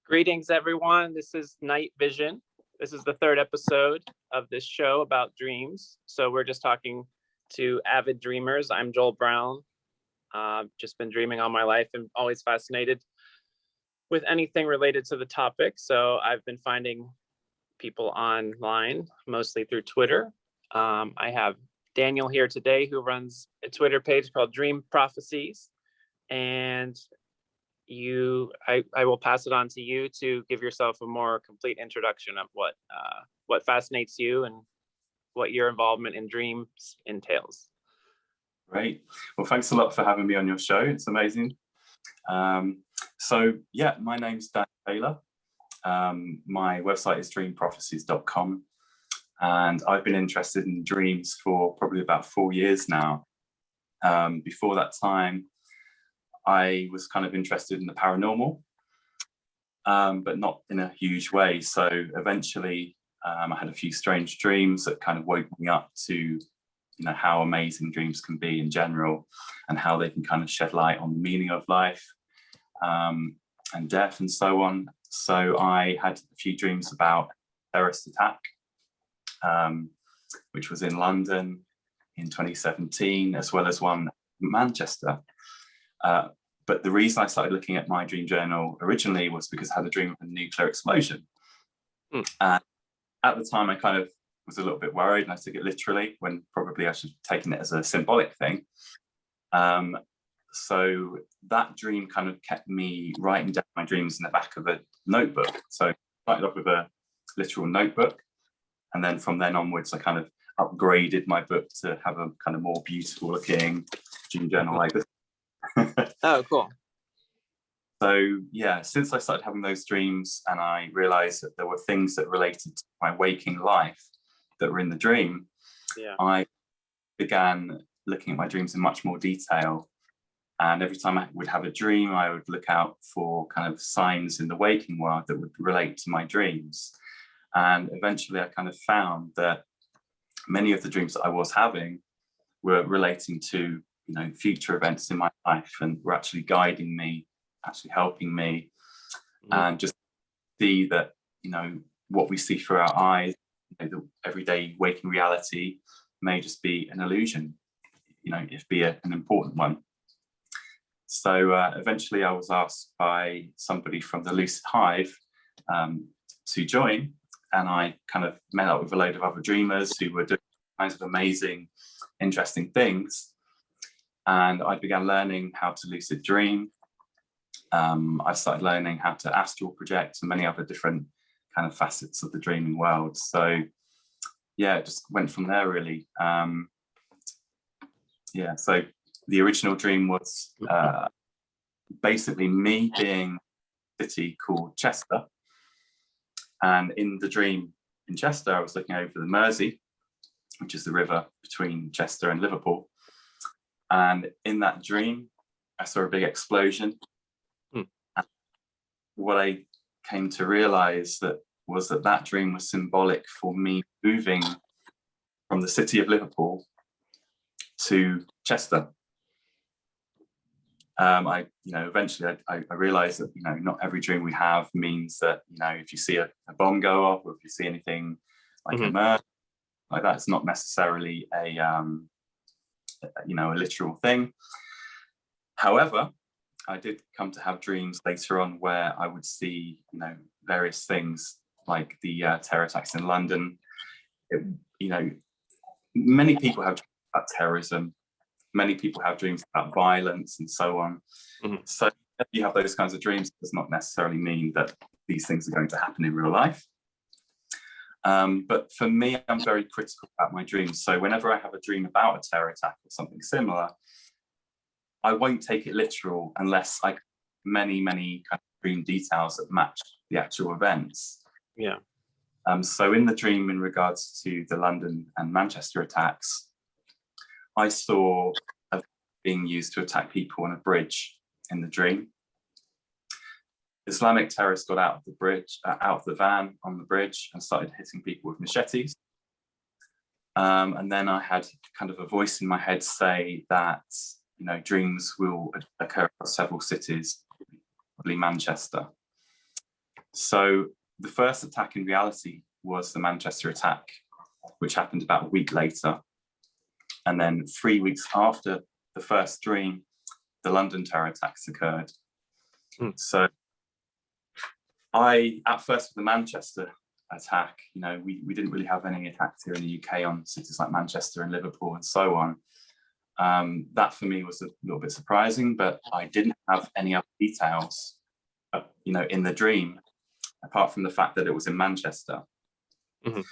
Greetings, everyone. This is Night Vision. This is the third episode of this show about dreams. So we're just talking to avid dreamers. I'm Joel Brown. Just been dreaming all my life and always fascinated with anything related to the topic. So I've been finding people online, mostly through Twitter. I have Daniel here today, who runs a Twitter page called Dream Prophecies. And I will pass it on to you to give yourself a more complete introduction of what fascinates you and what your involvement in dreams entails. Great. Well, thanks a lot for having me on your show. It's amazing. So yeah, my name's Dan Taylor. My website is dreamprophecies.com, and I've been interested in dreams for probably about 4 years now. Before that time, I was kind of interested in the paranormal, but not in a huge way. So eventually I had a few strange dreams that kind of woke me up to, how amazing dreams can be in general, and how they can kind of shed light on the meaning of life and death and so on. So I had a few dreams about a terrorist attack, which was in London in 2017, as well as one in Manchester. But the reason I started looking at my dream journal originally was because I had a dream of a nuclear explosion. And at the time, I kind of was a little bit worried, and I took it literally, when probably I should have taken it as a symbolic thing. So that dream kind of kept me writing down my dreams in the back of a notebook. So I started off with a literal notebook, and then from then onwards, I kind of upgraded my book to have a kind of more beautiful looking dream journal like this. Oh, cool. So yeah, since I started having those dreams and I realized that there were things that related to my waking life that were in the dream, I began looking at my dreams in much more detail. And every time I would have a dream, I would look out for kind of signs in the waking world that would relate to my dreams. And eventually I kind of found that many of the dreams that I was having were relating to future events in my life, and were actually guiding me, actually helping me, and just see that, what we see through our eyes, the everyday waking reality may just be an illusion, if be an important one. So eventually I was asked by somebody from the Lucid Hive to join, and I kind of met up with a load of other dreamers who were doing kinds of amazing, interesting things. And I began learning how to lucid dream. I started learning how to astral project and many other different kind of facets of the dreaming world. So yeah, it just went from there really. So the original dream was basically me being a city called Chester. And in the dream in Chester, I was looking over the Mersey, which is the river between Chester and Liverpool. And in that dream, I saw a big explosion. And what I came to realize was that dream was symbolic for me moving from the city of Liverpool to Chester. Eventually I realized that, not every dream we have means that, if you see a bomb go off, or if you see anything like a murder, like that, it's not necessarily a literal thing. However, I did come to have dreams later on where I would see, various things like the terror attacks in London. Many people have dreams about terrorism. Many people have dreams about violence and so on. So if you have those kinds of dreams, it does not necessarily mean that these things are going to happen in real life. But for me, I'm very critical about my dreams. So whenever I have a dream about a terror attack or something similar, I won't take it literal unless I many kind of dream details that match the actual events. Yeah. So in the dream, in regards to the London and Manchester attacks, I saw a being used to attack people on a bridge in the dream. Islamic terrorists got out of the van on the bridge and started hitting people with machetes. And then I had kind of a voice in my head say that, dreams will occur across several cities, probably Manchester. So the first attack in reality was the Manchester attack, which happened about a week later. And then 3 weeks after the first dream, the London terror attacks occurred. So at first with the Manchester attack, we didn't really have any attacks here in the UK on cities like Manchester and Liverpool and so on. That for me was a little bit surprising, but I didn't have any other details, in the dream, apart from the fact that it was in Manchester. So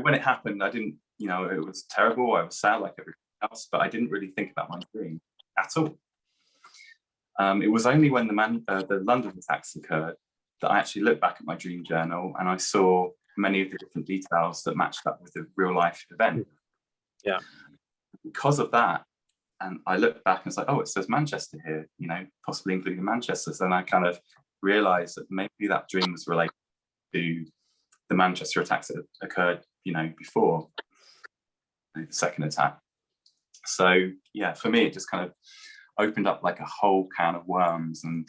when it happened, I didn't, it was terrible. I was sad like everyone else, but I didn't really think about my dream at all. It was only when the London attacks occurred that I actually looked back at my dream journal and I saw many of the different details that matched up with the real life event. Yeah. Because of that, and I looked back and was like, oh, it says Manchester here, possibly including Manchester. So then I kind of realized that maybe that dream was related to the Manchester attacks that occurred, before the second attack. So yeah, for me, it just kind of opened up like a whole can of worms. And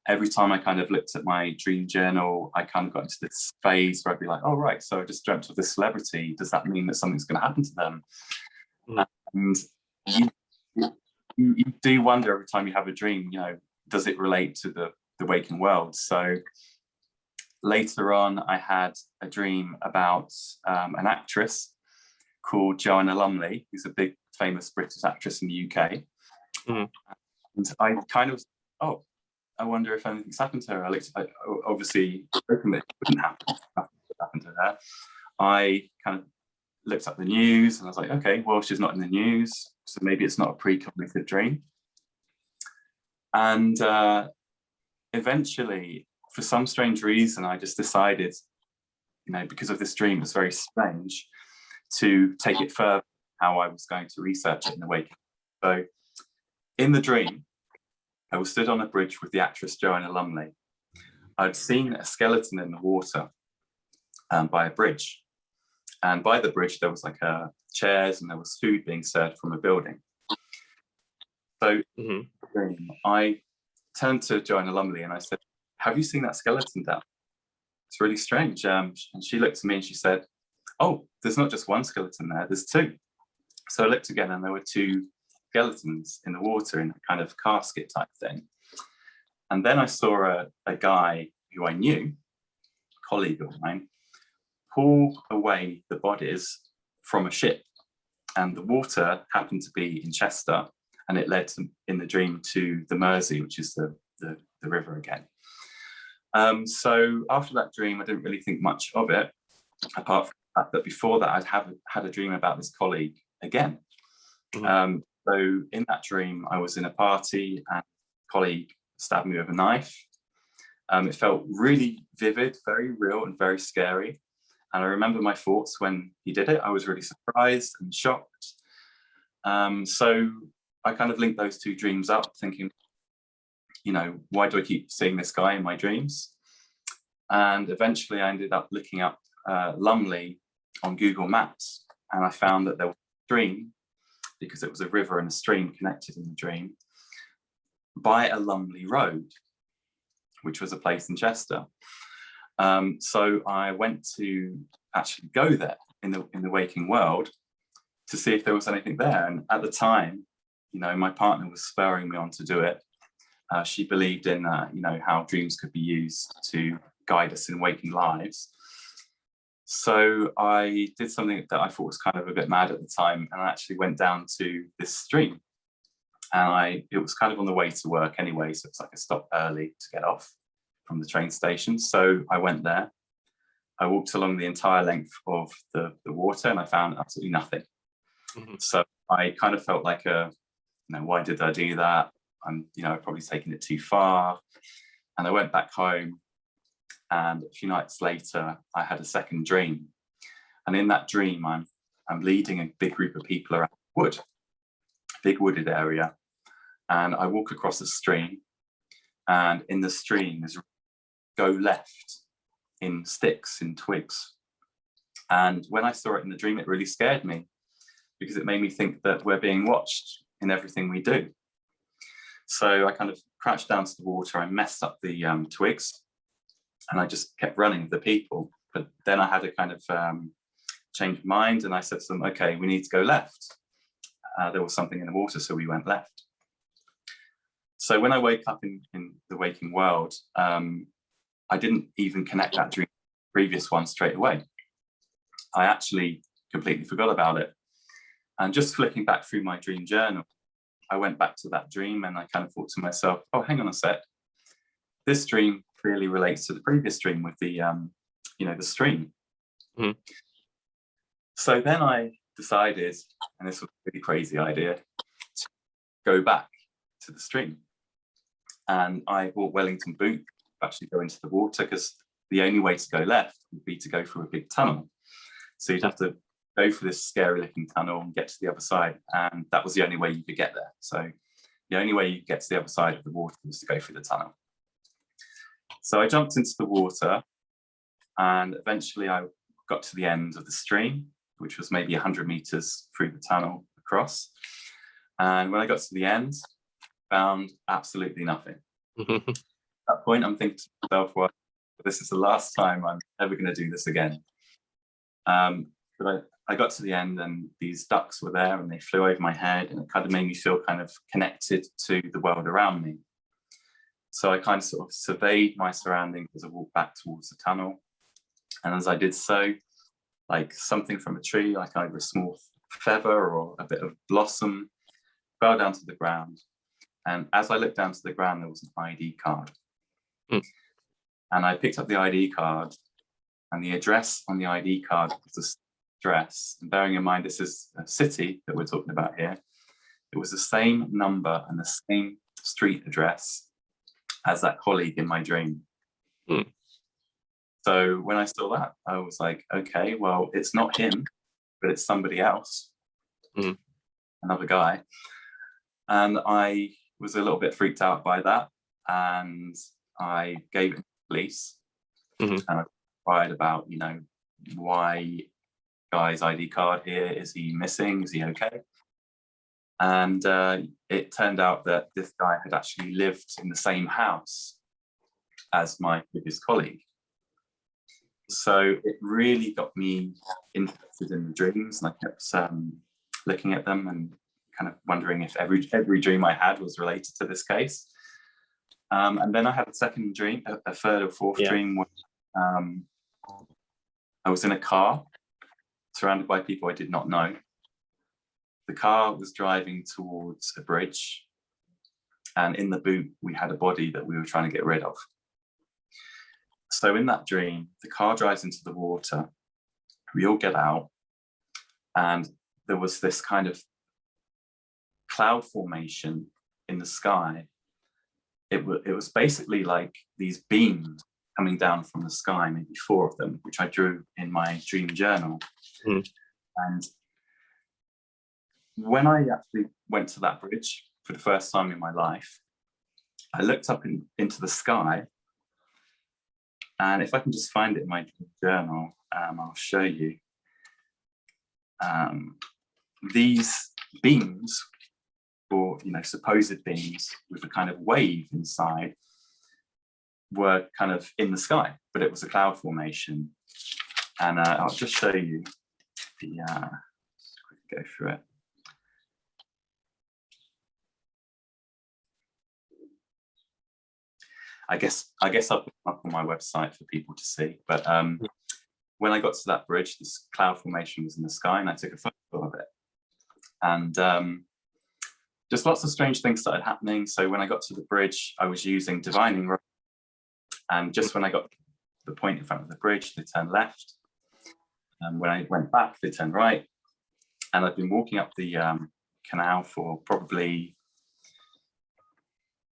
every time I kind of looked at my dream journal, I kind of got into this phase where I'd be like, oh, right, so I just dreamt of this celebrity. Does that mean that something's going to happen to them? And you do wonder every time you have a dream, does it relate to the waking world? So later on, I had a dream about an actress called Joanna Lumley, who's a big famous British actress in the UK. And I kind of, I wonder if anything's happened to her. I obviously hoping that it wouldn't happen to her. I kind of looked up the news and I was like, okay, well, she's not in the news, so maybe it's not a pre-cognitive dream. And eventually, for some strange reason, I just decided, because of this dream, it's very strange, to take it further, how I was going to research it in the waking. So in the dream, I was stood on a bridge with the actress Joanna Lumley. I'd seen a skeleton in the water by a bridge. And by the bridge, there was like chairs and there was food being served from a building. So I turned to Joanna Lumley and I said, have you seen that skeleton down? It's really strange. And she looked at me and she said, oh, there's not just one skeleton there, there's two. So I looked again and there were two skeletons in the water in a kind of casket type thing. And then I saw a guy who I knew, a colleague of mine, pull away the bodies from a ship. And the water happened to be in Chester, and it led in the dream to the Mersey, which is the river again. So after that dream, I didn't really think much of it, apart from the fact that before that, I'd had a dream about this colleague again. So in that dream, I was in a party and a colleague stabbed me with a knife. It felt really vivid, very real and very scary. And I remember my thoughts when he did it. I was really surprised and shocked. So I kind of linked those two dreams up, thinking, why do I keep seeing this guy in my dreams? And eventually I ended up looking up Lumley on Google Maps, and I found that there was a stream, because it was a river and a stream connected in the dream, by a Lumley Road, which was a place in Chester. So I went to actually go there in the waking world to see if there was anything there. And at the time, my partner was spurring me on to do it. She believed in, how dreams could be used to guide us in waking lives. So I did something that I thought was kind of a bit mad at the time, and I actually went down to this stream. And it was kind of on the way to work anyway, so it's like a stop early to get off from the train station. So I went there. I walked along the entire length of the water and I found absolutely nothing. So I kind of felt like why did I do that? I'm probably taking it too far. And I went back home, and a few nights later I had a second dream. And in that dream I'm leading a big group of people around wood, a big wooded area. And I walk across a stream, and in the stream is go left in sticks, in twigs. And when I saw it in the dream, it really scared me, because it made me think that we're being watched in everything we do. So I kind of crashed down to the water. I messed up the twigs. and I just kept running with the people. But then I had a kind of change of mind, and I said to them, okay, we need to go left. There was something in the water, so we went left. So when I wake up in the waking world, I didn't even connect that dream, previous one, straight away. I actually completely forgot about it. And just flicking back through my dream journal, I went back to that dream, and I kind of thought to myself, oh, hang on a sec. This dream really relates to the previous dream with the, the stream. Mm-hmm. So then I decided, and this was a really crazy idea, to go back to the stream. And I bought Wellington boots to actually go into the water, because the only way to go left would be to go through a big tunnel. So you'd have to go for this scary looking tunnel and get to the other side. And that was the only way you could get there. So the only way you could get to the other side of the water was to go through the tunnel. So I jumped into the water, and eventually I got to the end of the stream, which was maybe 100 meters through the tunnel across. And when I got to the end, found absolutely nothing. At that point, I'm thinking to myself, well, this is the last time I'm ever going to do this again. But I got to the end, and these ducks were there, and they flew over my head, and it kind of made me feel kind of connected to the world around me. So I kind of sort of surveyed my surroundings as I walked back towards the tunnel. And as I did so, like something from a tree, like either a small feather or a bit of blossom, fell down to the ground. And as I looked down to the ground, there was an ID card. And I picked up the ID card, and the address on the ID card was the address. And bearing in mind, this is a city that we're talking about here. It was the same number and the same street address as that colleague in my dream. So when I saw that, I was like, okay, well, it's not him, but it's somebody else, another guy. And I was a little bit freaked out by that. And I gave it to the police. And I inquired about, why guy's ID card here? Is he missing? Is he okay? And it turned out that this guy had actually lived in the same house as my previous colleague. So it really got me interested in the dreams, and I kept looking at them and kind of wondering if every dream I had was related to this case. And then I had a second dream, a third or fourth dream, where I was in a car surrounded by people I did not know. The car was driving towards a bridge, and in the boot, we had a body that we were trying to get rid of. So in that dream, the car drives into the water, we all get out, and there was this kind of cloud formation in the sky. It was basically like these beams coming down from the sky, maybe 4 of them, which I drew in my dream journal. And when I actually went to that bridge for the first time in my life, I looked up into the sky, and if I can just find it in my journal, I'll show you. These beams, or supposed beams with a kind of wave inside, were kind of in the sky, but it was a cloud formation. And I'll just show you the. Go through it. I guess I'll put it up on my website for people to see. But when I got to that bridge, this cloud formation was in the sky, and I took a photo of it. And just lots of strange things started happening. So when I got to the bridge, I was using divining rods. And just when I got to the point in front of the bridge, they turned left. And when I went back, they turned right. And I've been walking up the canal for probably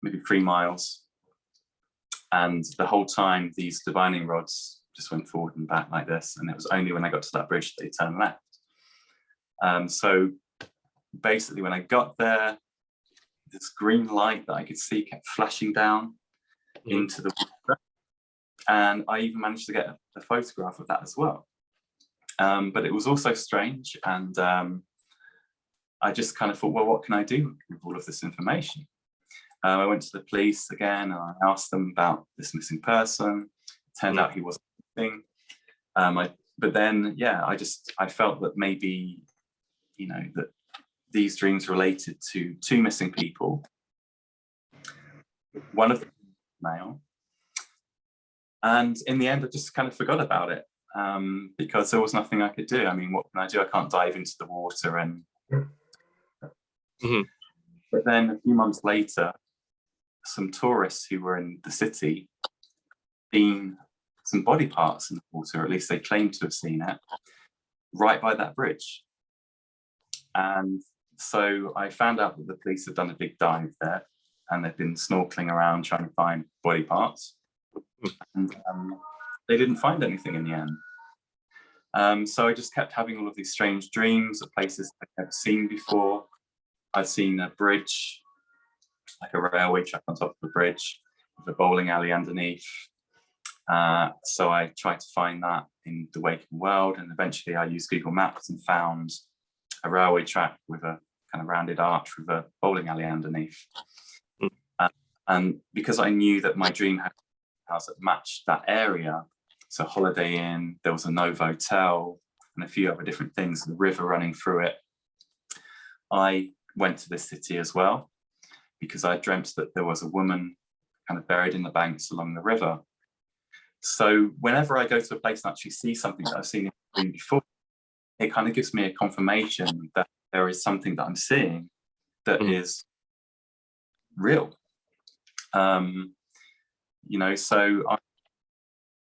maybe 3 miles. And the whole time, these divining rods just went forward and back like this. And it was only when I got to that bridge that they turned left. So basically, when I got there, this green light that I could see kept flashing down into the water. And I even managed to get a photograph of that as well. But it was also strange. And I just kind of thought, well, what can I do with all of this information? I went to the police again, and I asked them about this missing person. Turned out he wasn't anything. But then, I felt that maybe, that these dreams related to two missing people. One of them was male. And in the end, I just kind of forgot about it because there was nothing I could do. I mean, what can I do? I can't dive into the water. And But then a few months later, some tourists who were in the city seen some body parts in the water, or at least they claimed to have seen it, right by that bridge. And so I found out that the police had done a big dive there, and they'd been snorkeling around trying to find body parts. And they didn't find anything in the end. So I just kept having all of these strange dreams of places I'd never seen before. I'd seen a bridge, like a railway track on top of a bridge, with a bowling alley underneath. So I tried to find that in the waking world, and eventually I used Google Maps and found a railway track with a kind of rounded arch with a bowling alley underneath. And because I knew that my dream had a house that matched that area, so Holiday Inn, there was a Novotel, and a few other different things, the river running through it, I went to this city as well, because I dreamt that there was a woman kind of buried in the banks along the river. So whenever I go to a place and actually see something that I've seen in the dream before, it kind of gives me a confirmation that there is something that I'm seeing that is real. So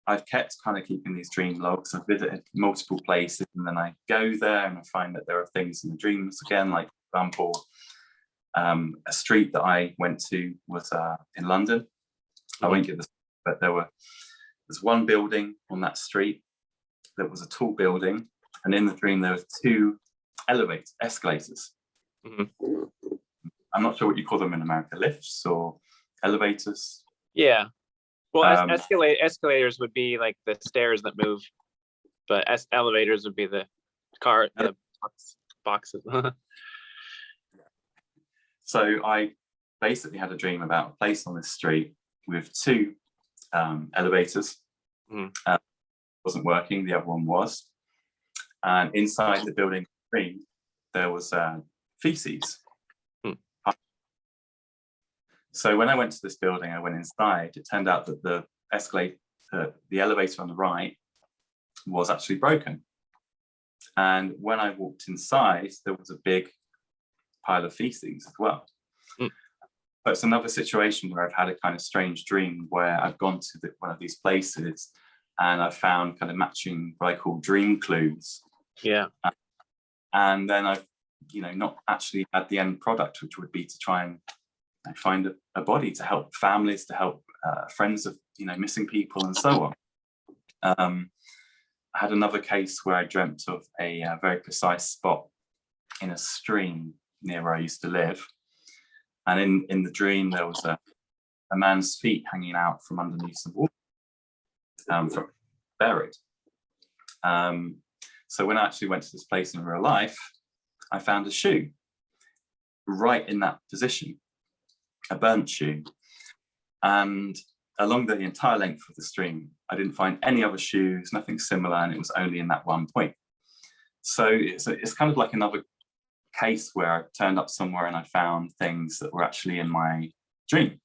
I've kept kind of keeping these dream logs. I've visited multiple places, and then I go there and I find that there are things in the dreams again, like, for example, a street that I went to was in London. I won't give this, but there's one building on that street that was a tall building, and in the dream there were two escalators. I'm not sure what you call them in America, lifts or elevators. Yeah. Well, escalators would be like the stairs that move, but elevators would be the boxes. So I basically had a dream about a place on this street with two elevators. Wasn't working, the other one was. And inside the building there was feces. So when I went to this building, I went inside. It turned out that the elevator on the right was actually broken. And when I walked inside, there was a big pile of feces as well. But it's another situation where I've had a kind of strange dream where I've gone to one of these places and I've found kind of matching what I call dream clues. Yeah. And then I've, not actually had the end product, which would be to try and find a body to help families, to help friends of, missing people and so on. I had another case where I dreamt of a very precise spot in a stream near where I used to live. And in the dream, there was a man's feet hanging out from underneath some water, buried. So when I actually went to this place in real life, I found a shoe right in that position, a burnt shoe. And along the entire length of the stream, I didn't find any other shoes, nothing similar, and it was only in that one point. So it's kind of like another case where I turned up somewhere and I found things that were actually in my dream.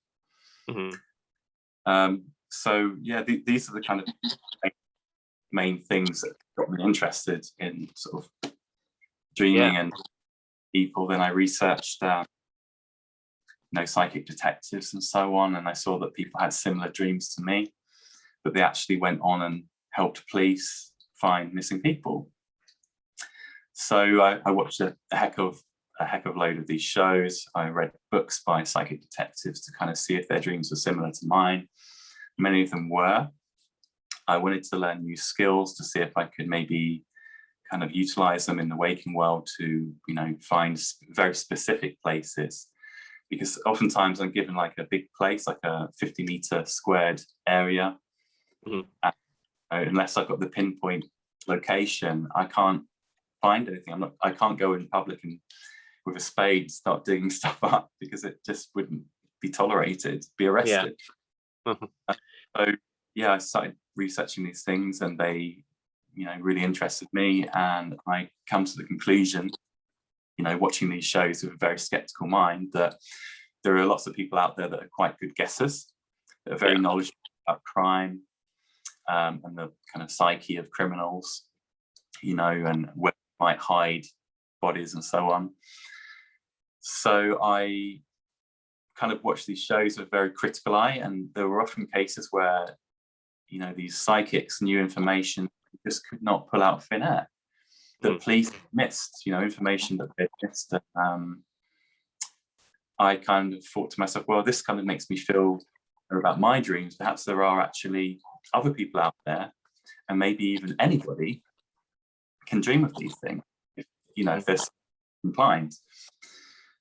So yeah, these are the kind of main things that got me interested in sort of dreaming and people. Then I researched psychic detectives and so on, and I saw that people had similar dreams to me, but they actually went on and helped police find missing people. So I watched a heck of load of these shows. I read books by psychic detectives to kind of see if their dreams were similar to mine. Many of them were. I wanted to learn new skills to see if I could maybe kind of utilize them in the waking world to, find very specific places. Because oftentimes I'm given like a big place, like a 50-meter squared area. And, unless I've got the pinpoint location, I can't find anything. I can't go in public and with a spade start digging stuff up, because it just wouldn't be tolerated, be arrested. So yeah, I started researching these things, and they, really interested me. And I come to the conclusion, watching these shows with a very skeptical mind, that there are lots of people out there that are quite good guessers, that are very knowledgeable about crime, and the kind of psyche of criminals, and where they might hide bodies and so on. So I kind of watched these shows with a very critical eye, and there were often cases where, these psychics knew information they just could not pull out of thin air, that police missed, information that they missed. I kind of thought to myself, well, this kind of makes me feel about my dreams. Perhaps there are actually other people out there, and maybe even anybody can dream of these things, if they're inclined.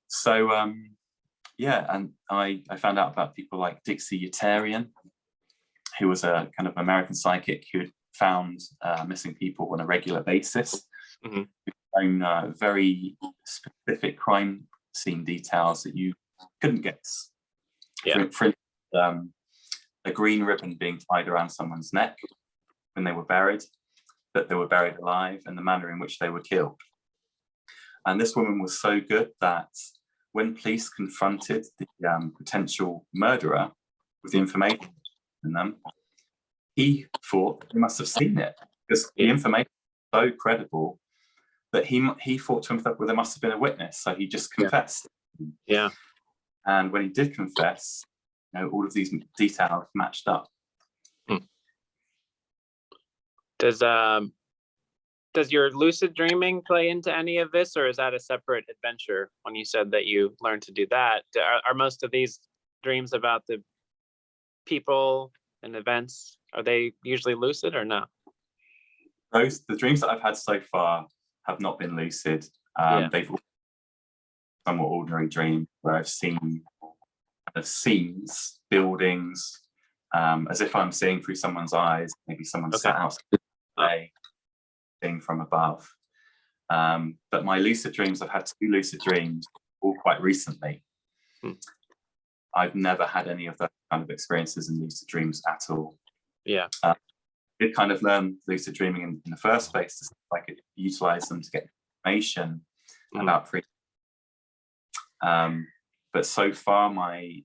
So and I found out about people like Dixie Yetarian, who was a kind of American psychic who had found missing people on a regular basis, who found very specific crime scene details that you couldn't guess. For instance, a green ribbon being tied around someone's neck when they were buried, that they were buried alive, and the manner in which they were killed. And this woman was so good that when police confronted the potential murderer with the information in them, he thought he must have seen it, because the information was so credible that he thought to himself, well, there must have been a witness, so he just confessed. And when he did confess, all of these details matched up. Does your lucid dreaming play into any of this, or is that a separate adventure? When you said that you learned to do that, are most of these dreams about the people and events, are they usually lucid or not? The dreams that I've had so far have not been lucid. They've all somewhat ordinary dreams where I've seen kind of scenes, buildings, as if I'm seeing through someone's eyes. Maybe someone sat outside thing from above. But my lucid dreams, I've had 2 lucid dreams, all quite recently. I've never had any of those kind of experiences in lucid dreams at all. I did kind of learn lucid dreaming in the first place, to see if I could utilize them to get information about free. But so far, my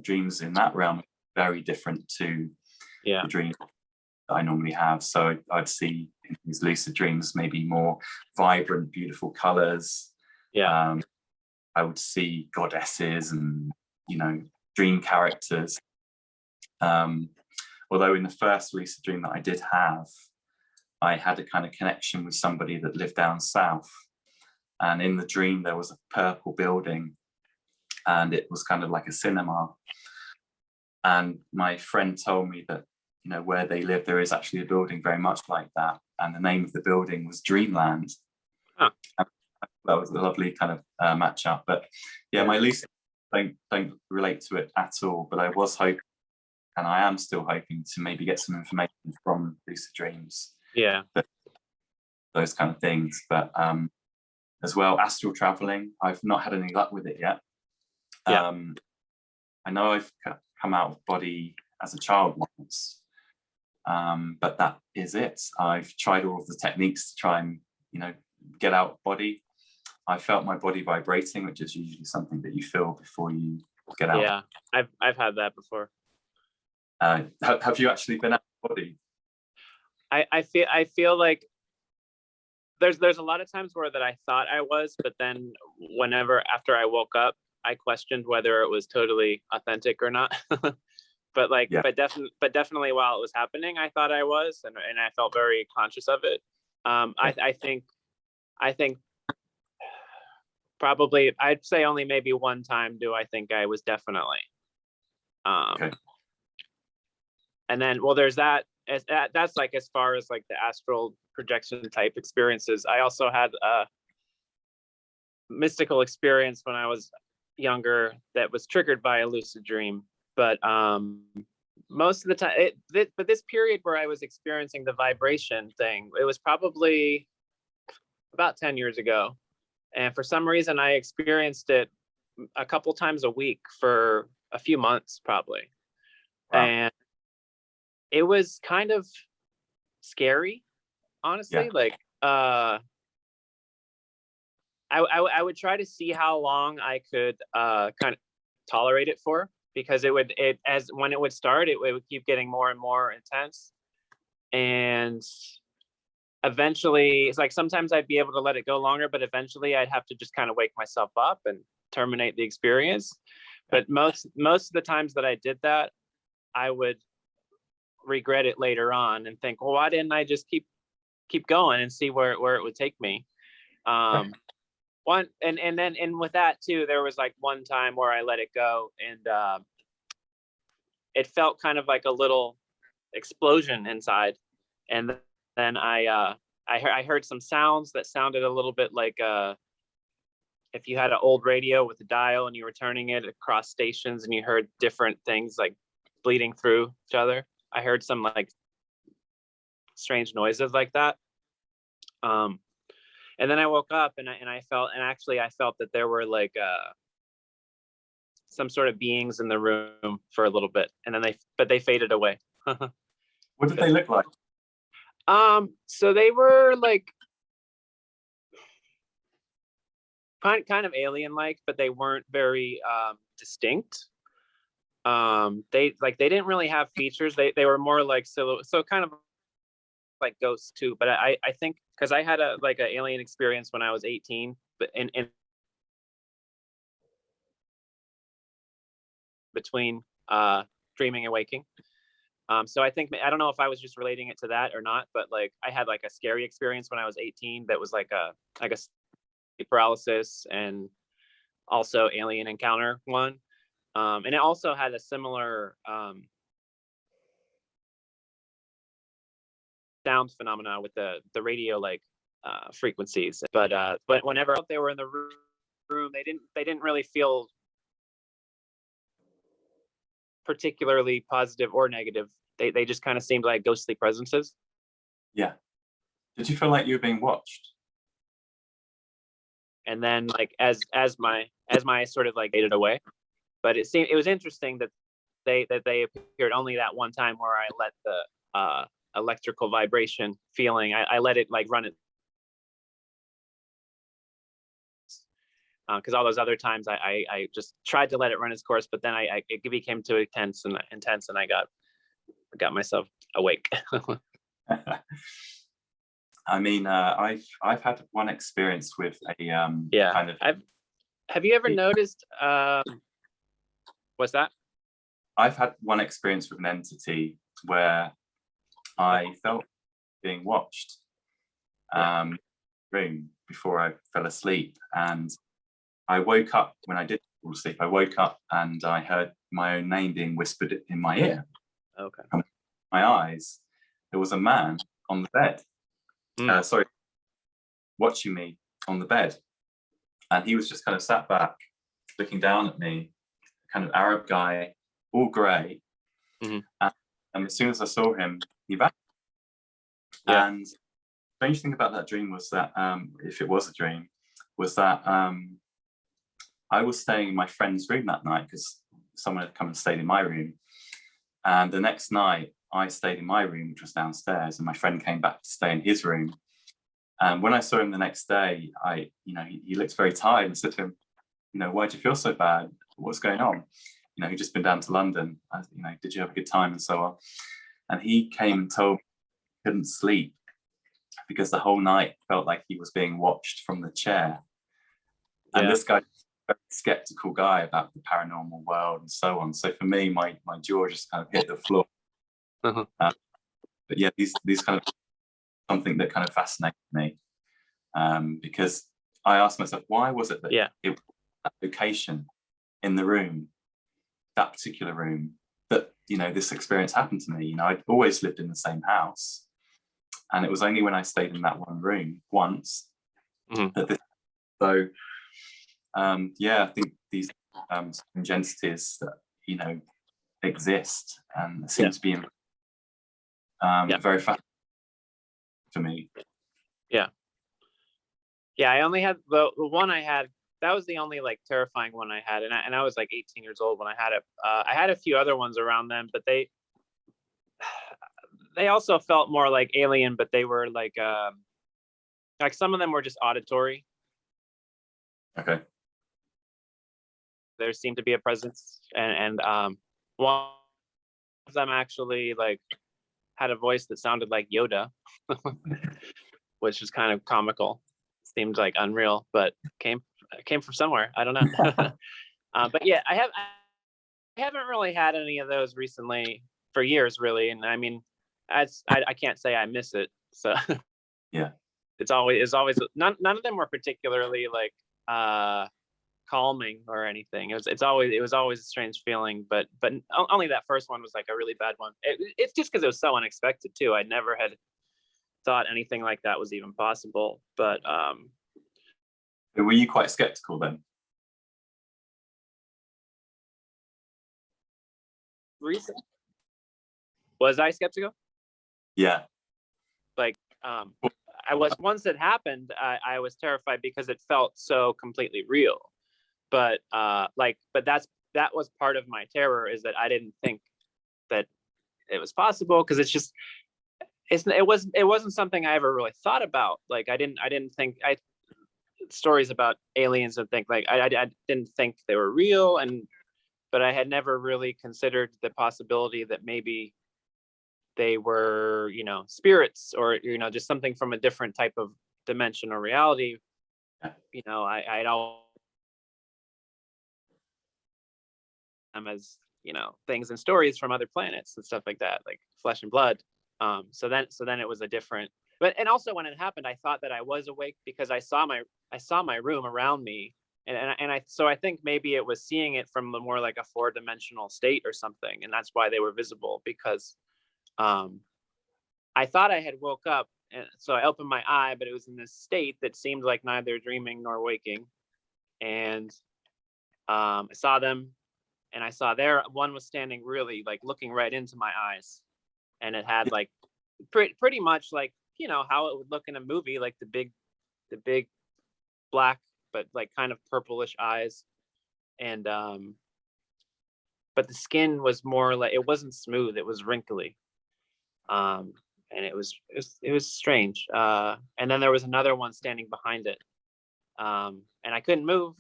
dreams in that realm are very different to the dreams that I normally have. So I'd see in these lucid dreams maybe more vibrant, beautiful colors. I would see goddesses and dream characters. Although in the first lucid dream that I did have, I had a kind of connection with somebody that lived down south, and in the dream there was a purple building, and it was kind of like a cinema. And my friend told me that where they live, there is actually a building very much like that, and the name of the building was Dreamland. That was a lovely kind of match up. But my lucid don't relate to it at all, but I was hoping, and I am still hoping, to maybe get some information from lucid dreams, those kind of things. But as well, astral traveling, I've not had any luck with it yet. I know I've come out of body as a child once, but that is it. I've tried all of the techniques to try and get out of body. I felt my body vibrating, which is usually something that you feel before you get out. I've had that before. Have you actually been out of body? I feel like there's a lot of times where that I thought I was, but then after I woke up, I questioned whether it was totally authentic or not. but definitely while it was happening, I thought I was, and I felt very conscious of it. I think probably, I'd say only maybe one time do I think I was definitely. And then, well, there's that. That's like as far as like the astral projection type experiences. I also had a mystical experience when I was younger that was triggered by a lucid dream. But most of the time, but this period where I was experiencing the vibration thing, it was probably about 10 years ago. And for some reason, I experienced it a couple times a week for a few months, probably. Wow. And it was kind of scary, honestly. Yeah. Like, I would try to see how long I could kind of tolerate it for, because when it would start, it would keep getting more and more intense. And eventually, it's like sometimes I'd be able to let it go longer, but eventually I'd have to just kind of wake myself up and terminate the experience. But most of the times that I did that, I would regret it later on and think, well, why didn't I just keep going and see where it would take me? And with that too, there was like one time where I let it go, and it felt kind of like a little explosion inside. And then I heard some sounds that sounded a little bit like if you had an old radio with a dial and you were turning it across stations and you heard different things like bleeding through each other. I heard some like strange noises like that. And then I woke up and I felt that there were like some sort of beings in the room for a little bit, and then they faded away. What did they look like? So they were like kind of alien-like, but they weren't very distinct. They didn't really have features. They were more like so kind of like ghosts too. But I think because I had an alien experience when I was 18, but in between dreaming and waking. So I don't know if I was just relating it to that or not, but like I had like a scary experience when I was 18 that was like a sleep paralysis and also alien encounter one. And it also had a similar sound phenomena with the radio like frequencies. But whenever they were in the room, they didn't really feel particularly positive or negative. They just kind of seemed like ghostly presences. Yeah. Did you feel like you were being watched? And then like as my sort of like faded away, but it was interesting that they appeared only that one time where I let the electrical vibration feeling, I let it like run it, because all those other times I just tried to let it run its course, but then it became too intense and I got myself awake. I mean, I've had one experience with a kind of. Have you ever noticed? What's that? I've had one experience with an entity where I felt being watched. Room before I fell asleep, and I woke up when I did fall asleep. I woke up and I heard my own name being whispered in my ear. Okay. And my eyes, there was a man on the bed. Watching me on the bed, and he was just kind of sat back, looking down at me, kind of Arab guy, all grey. Mm-hmm. And as soon as I saw him, he vanished. Yeah. And the strange thing about that dream was that, if it was a dream, was that I was staying in my friend's room that night because someone had come and stayed in my room. And the next night, I stayed in my room, which was downstairs, and my friend came back to stay in his room. And when I saw him the next day, he looked very tired, and said to him, why do you feel so bad? What's going on? He'd just been down to London. Did you have a good time and so on? And he came and told me he couldn't sleep because the whole night felt like he was being watched from the chair. And this guy, a skeptical guy about the paranormal world and so on. So for me, my jaw just kind of hit the floor. Uh-huh. But yeah, these kind of something that kind of fascinated me, because I asked myself, why was it that that location in the room, that particular room, that this experience happened to me? I'd always lived in the same house, and it was only when I stayed in that one room once that this. So I think these strange entities that exist and seem to be very fascinating for me. I only had the one I had. That was the only like terrifying one I had, and I was like 18 years old when I had it. I had a few other ones around them, but they also felt more like alien, but they were like some of them were just auditory. Okay. There seemed to be a presence, and one of them actually like had a voice that sounded like Yoda, which is kind of comical. Seemed like unreal, but came from somewhere. I don't know. But yeah, I haven't really had any of those recently for years, really. And I mean, I can't say I miss it. So Yeah. it's always none of them were particularly like calming or anything. It was always a strange feeling, but only that first one was like a really bad one. It's just because it was so unexpected too. I never had thought anything like that was even possible. But were you quite skeptical then? Was I skeptical? Yeah. Like I was, once it happened, I was terrified because it felt so completely real. But that was part of my terror, is that I didn't think that it was possible, because it wasn't something I ever really thought about. Like I didn't think stories about aliens and think like I didn't think they were real, but I had never really considered the possibility that maybe they were, spirits, or just something from a different type of dimension or reality. I'd all them as things and stories from other planets and stuff like that, like flesh and blood. So then it was a different. But and also when it happened, I thought that I was awake because I saw my room around me, and I think maybe it was seeing it from the more like a 4-dimensional state or something, and that's why they were visible, because I thought I had woke up, and so I opened my eye, but it was in this state that seemed like neither dreaming nor waking, and I saw them, and I saw one was standing really like looking right into my eyes, and it had like pretty much like how it would look in a movie, like the big black but like kind of purplish eyes, and but the skin was more like, it wasn't smooth, it was wrinkly, and it was strange. And then there was another one standing behind it, and I couldn't move,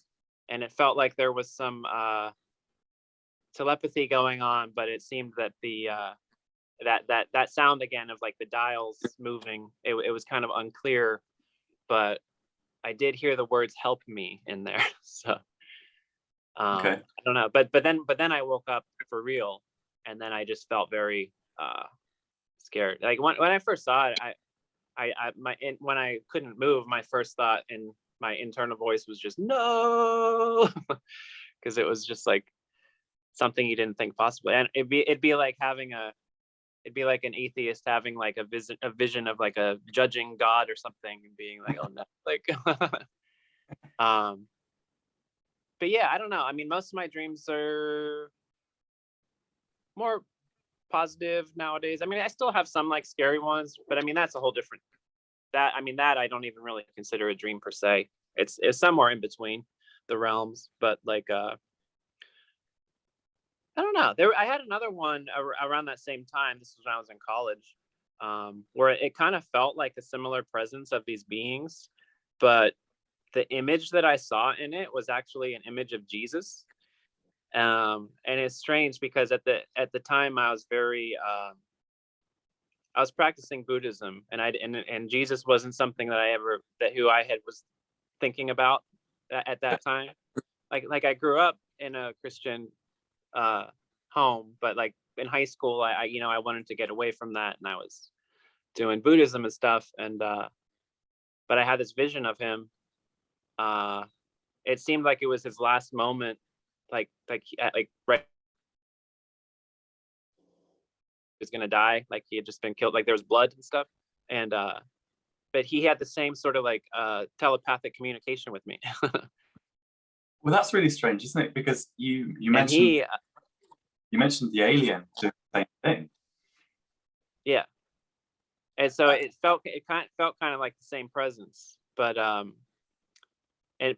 and it felt like there was some telepathy going on, but it seemed that the that sound again of like the dials moving, it was kind of unclear, but I did hear the words "help me" in there. So Okay. I don't know, but then I woke up for real, and then I just felt very scared. Like when I first saw it, when I couldn't move, my first thought in my internal voice was just no, because it was just like something you didn't think possible, and it'd be like an atheist having like a vision of like a judging God or something, and being like, oh no, like but yeah, I don't know. I mean, most of my dreams are more positive nowadays. I mean, I still have some like scary ones, but I mean, that's a whole different, that I don't even really consider a dream per se. It's somewhere in between the realms, but like I don't know. I had another one around that same time. This was when I was in college, where it kind of felt like a similar presence of these beings, but the image that I saw in it was actually an image of Jesus. And it's strange because at the time I was I was practicing Buddhism, and Jesus wasn't something that who I was thinking about at that time. Like I grew up in a Christian home, but like in high school, I wanted to get away from that, and I was doing Buddhism and stuff, and but I had this vision of him. It seemed like it was his last moment, like right, he was gonna die, like he had just been killed, like there was blood and stuff, and but he had the same sort of like telepathic communication with me. Well, that's really strange, isn't it? Because you And mentioned the alien doing the same thing. yeah, and so it felt kind of like the same presence, but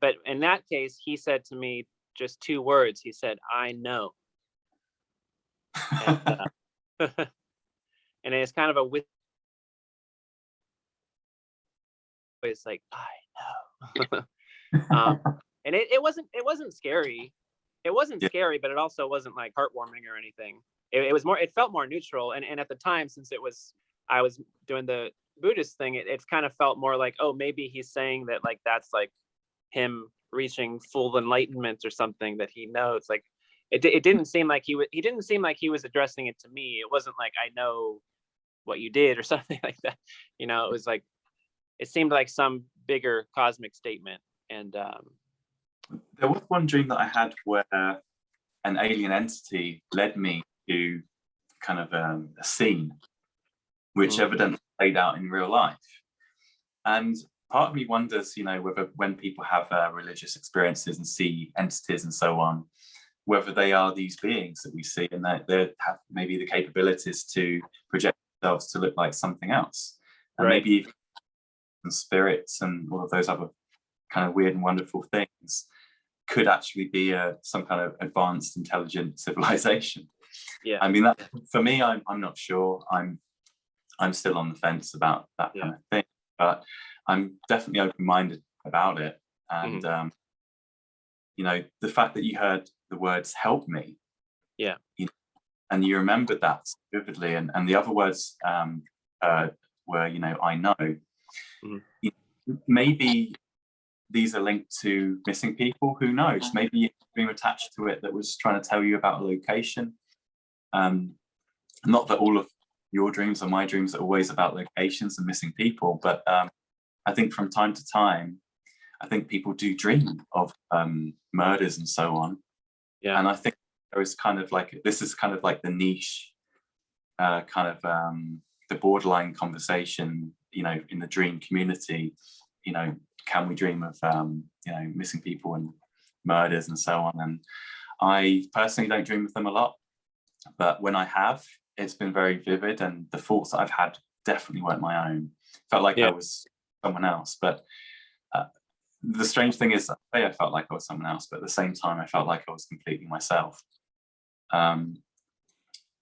but in that case, he said to me just 2 words. He said, "I know," and and it's kind of a with. It's like I know. And it wasn't scary. It wasn't scary, but it also wasn't like heartwarming or anything. It was more. It felt more neutral. And at the time, since I was doing the Buddhist thing, it kind of felt more like, oh, maybe he's saying that like that's like him reaching full enlightenment or something that he knows. Like it didn't seem like he didn't seem like he was addressing it to me. It wasn't like I know what you did or something like that. You know, it was like it seemed like some bigger cosmic statement. And there was one dream that I had where an alien entity led me to kind of a scene which evidently played out in real life. And part of me wonders, you know, whether when people have religious experiences and see entities and so on, whether they are these beings that we see and that they have maybe the capabilities to project themselves to look like something else. And maybe even spirits and all of those other kind of weird and wonderful things could actually be some kind of advanced, intelligent civilization. Yeah. I mean, that for me, I'm not sure. I'm still on the fence about that kind of thing, but I'm definitely open-minded about it. And you know, the fact that you heard the words "help me," you know, and you remembered that vividly, and the other words were, you know, "I know." You know, maybe these are linked to missing people. Who knows? Maybe you have a dream attached to it that was trying to tell you about a location. Not that all of your dreams or my dreams are always about locations and missing people, but I think from time to time, I think people do dream of murders and so on. Yeah. And I think there is kind of like, this is kind of like the niche, kind of the borderline conversation, you know, in the dream community, you know, can we dream of, you know, missing people and murders and so on? And I personally don't dream of them a lot, but when I have, it's been very vivid, and the thoughts that I've had definitely weren't my own. Felt like I was someone else, but the strange thing is, I felt like I was someone else, but at the same time, I felt like I was completely myself.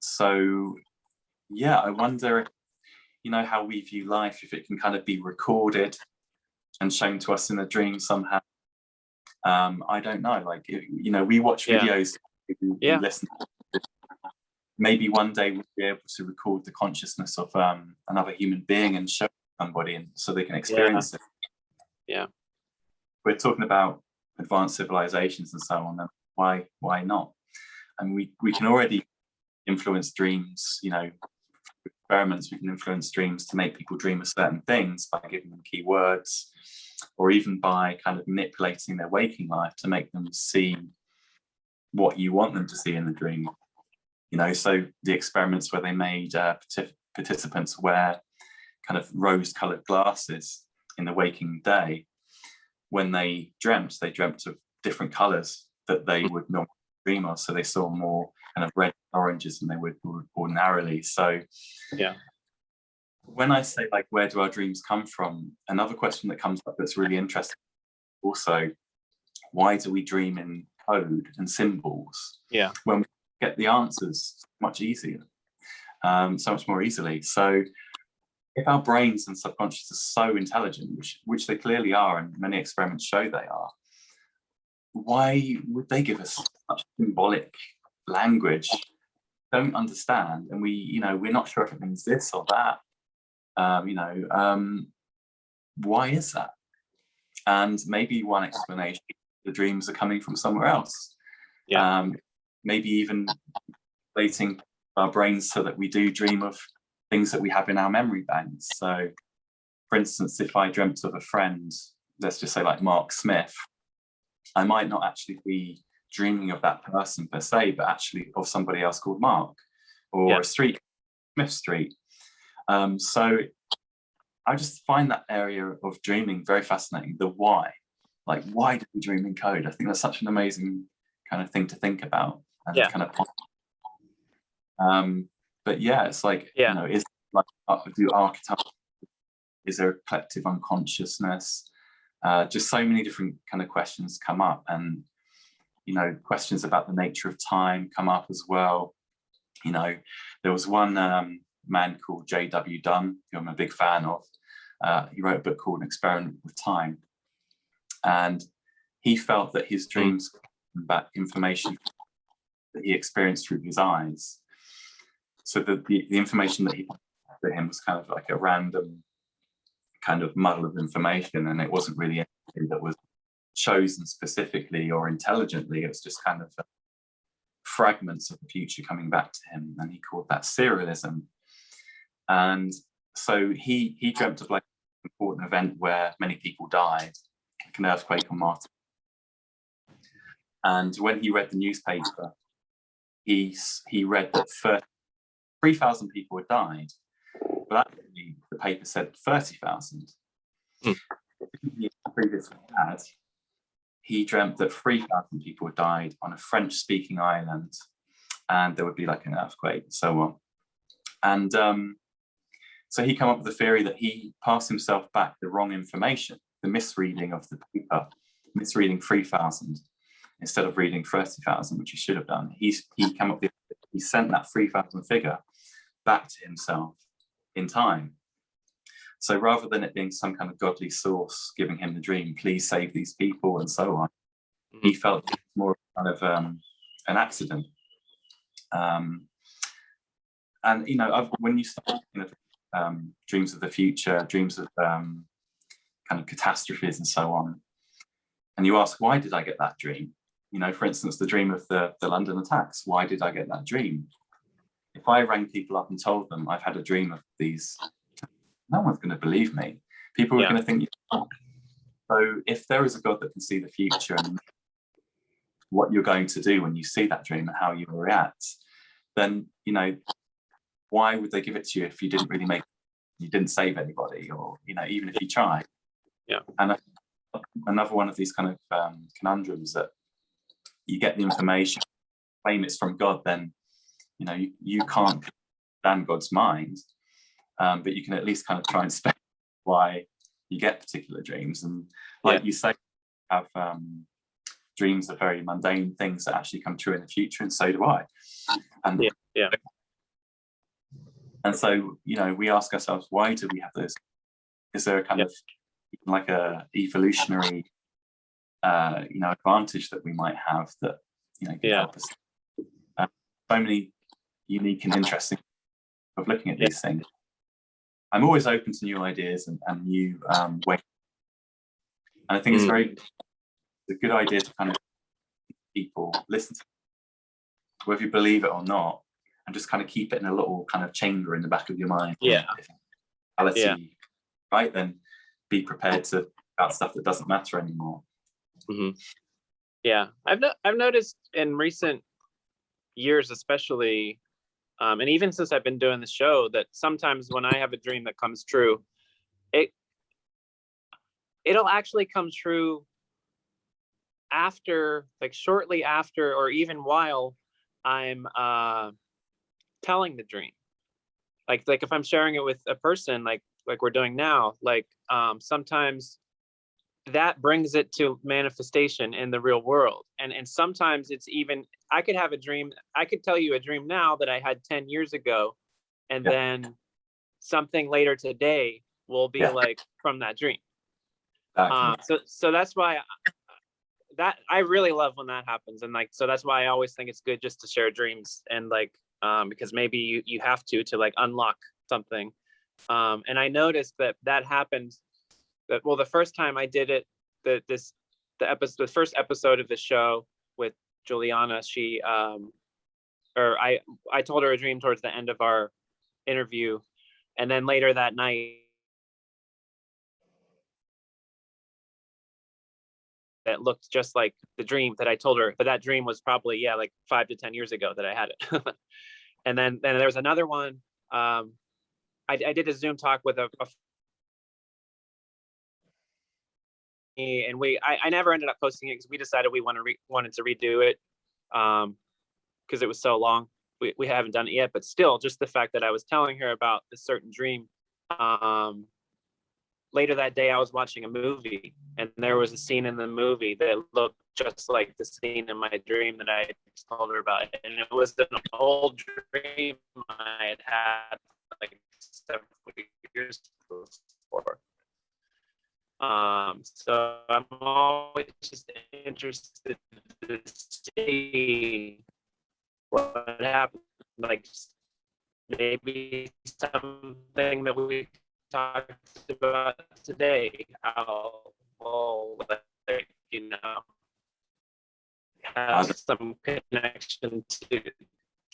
So, yeah, I wonder, if, you know, how we view life, if it can kind of be recorded and shown to us in a dream somehow. I don't know, like, you know, we watch videos, we listen. Maybe one day we'll be able to record the consciousness of another human being and show somebody, and so they can experience it. Yeah. We're talking about advanced civilizations and so on, and why not? And we can already influence dreams, you know, experiments, we can influence dreams to make people dream of certain things by giving them keywords, or even by kind of manipulating their waking life to make them see what you want them to see in the dream. You know, so the experiments where they made participants wear kind of rose-colored glasses in the waking day, when they dreamt of different colors that they would normally dream of. So they saw more kind of red and oranges than they would ordinarily. So when I say, like, where do our dreams come from? Another question that comes up that's really interesting also, why do we dream in code and symbols? Yeah. When we get the answers much easier, so much more easily. So if our brains and subconscious are so intelligent, which they clearly are, and many experiments show they are, why would they give us such symbolic language? Don't understand, and we're not sure if it means this or that. Why is that? And maybe one explanation, the dreams are coming from somewhere else. Maybe even inflating our brains so that we do dream of things that we have in our memory banks. So, for instance, if I dreamt of a friend, let's just say like Mark Smith, I might not actually be dreaming of that person per se, but actually of somebody else called Mark, or a street, Smith Street. So I just find that area of dreaming very fascinating. The why, like, why do we dream in code? I think that's such an amazing kind of thing to think about and kind of. But yeah, it's like, you know, is like, do archetypes? Is there a collective unconsciousness? Just so many different kind of questions come up, and questions about the nature of time come up as well. There was one man called J.W. Dunn, who I'm a big fan of. He wrote a book called An Experiment with Time. And he felt that his dreams back information that he experienced through his eyes. So the information that he for him was kind of like a random kind of muddle of information, and it wasn't really anything that was chosen specifically or intelligently. It was just kind of fragments of the future coming back to him, and he called that serialism. And so he dreamt of like an important event where many people died, like an earthquake on Mars. And when he read the newspaper, he read that 3,000 people had died, but actually the paper said 30,000. He previously had, he dreamt that 3,000 people had died on a French-speaking island, and there would be like an earthquake and so on. And so he came up with the theory that he passed himself back the wrong information, the misreading of the paper, misreading 3,000 instead of reading 30,000, which he should have done. He came up with, he sent that 3,000 figure back to himself in time. So rather than it being some kind of godly source giving him the dream, please save these people and so on, he felt it was more kind of an accident. And you know, when you start thinking of dreams of the future, dreams of kind of catastrophes and so on, and you ask, why did I get that dream? You know, for instance, the dream of the London attacks. Why did I get that dream? If I rang people up and told them I've had a dream of these, no one's going to believe me. People are going to think, oh. So if there is a God that can see the future and what you're going to do when you see that dream and how you will react, then, you know, why would they give it to you if you didn't really you didn't save anybody, or, you know, even if you tried? Yeah. And another one of these kind of conundrums that you get the information, claim it's from God, then, you know, you can't understand God's mind, but you can at least kind of try and speculate why you get particular dreams. And like you say, have dreams of very mundane things that actually come true in the future, and so do I. And and so, you know, we ask ourselves, why do we have those? Is there a kind of like a evolutionary you know, advantage that we might have that, you know, can help us? So many unique and interesting of looking at these things. I'm always open to new ideas and new ways. And I think it's a good idea to kind of people listen to, whether you believe it or not, and just kind of keep it in a little kind of chamber in the back of your mind. Right, then be prepared to about stuff that doesn't matter anymore. Yeah, I've noticed in recent years, especially, and even since I've been doing the show, that sometimes when I have a dream that comes true, it'll actually come true after, like shortly after, or even while I'm telling the dream. Like if I'm sharing it with a person, like we're doing now, like sometimes that brings it to manifestation in the real world. And sometimes it's even, I could have a dream, I could tell you a dream now that I had 10 years ago, and then something later today will be like from that dream. So that's why that I really love when that happens. And like, so that's why I always think it's good just to share dreams, and like because maybe you have to like unlock something. And I noticed that happened. Well, the first time I did it, the first episode of the show with Juliana, she I told her a dream towards the end of our interview, and then later that night that looked just like the dream that I told her, but that dream was probably like 5 to 10 years ago that I had it. And then there was another one. I did a Zoom talk with a and I never ended up posting it because we decided we wanted to redo it because it was so long. We haven't done it yet, but still, just the fact that I was telling her about a certain dream. Later that day, I was watching a movie, and there was a scene in the movie that looked just like the scene in my dream that I told her about, and it was an old dream I had like years before. So I'm always just interested to see what happened, like maybe something that we talked about today, how will, like, you know, have some connection to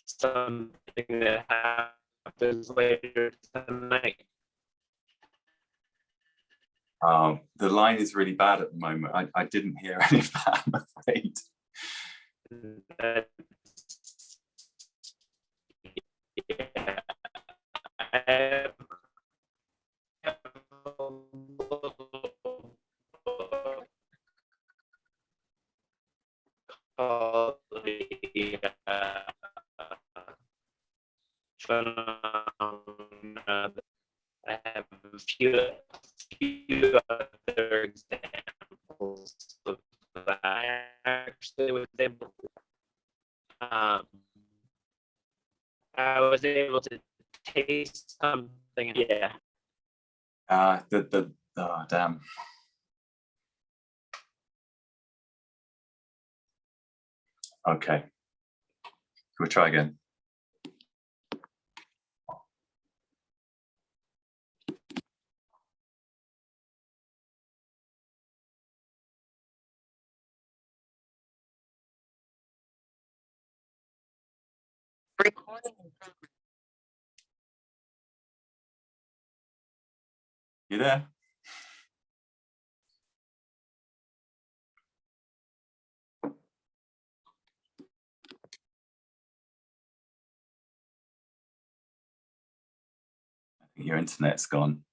something that happens later tonight. The line is really bad at the moment. I didn't hear any of that, I'm afraid. Yeah, I have a little called the phenomena. I have a few other examples of that. I actually was able to taste something. Yeah. Oh, damn. Okay. We'll try again. Recording in progress. You there? I think your internet's gone. Can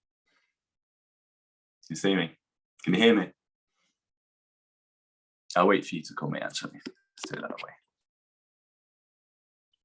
you see me? Can you hear me? I'll wait for you to call me, actually. Let's do it that way.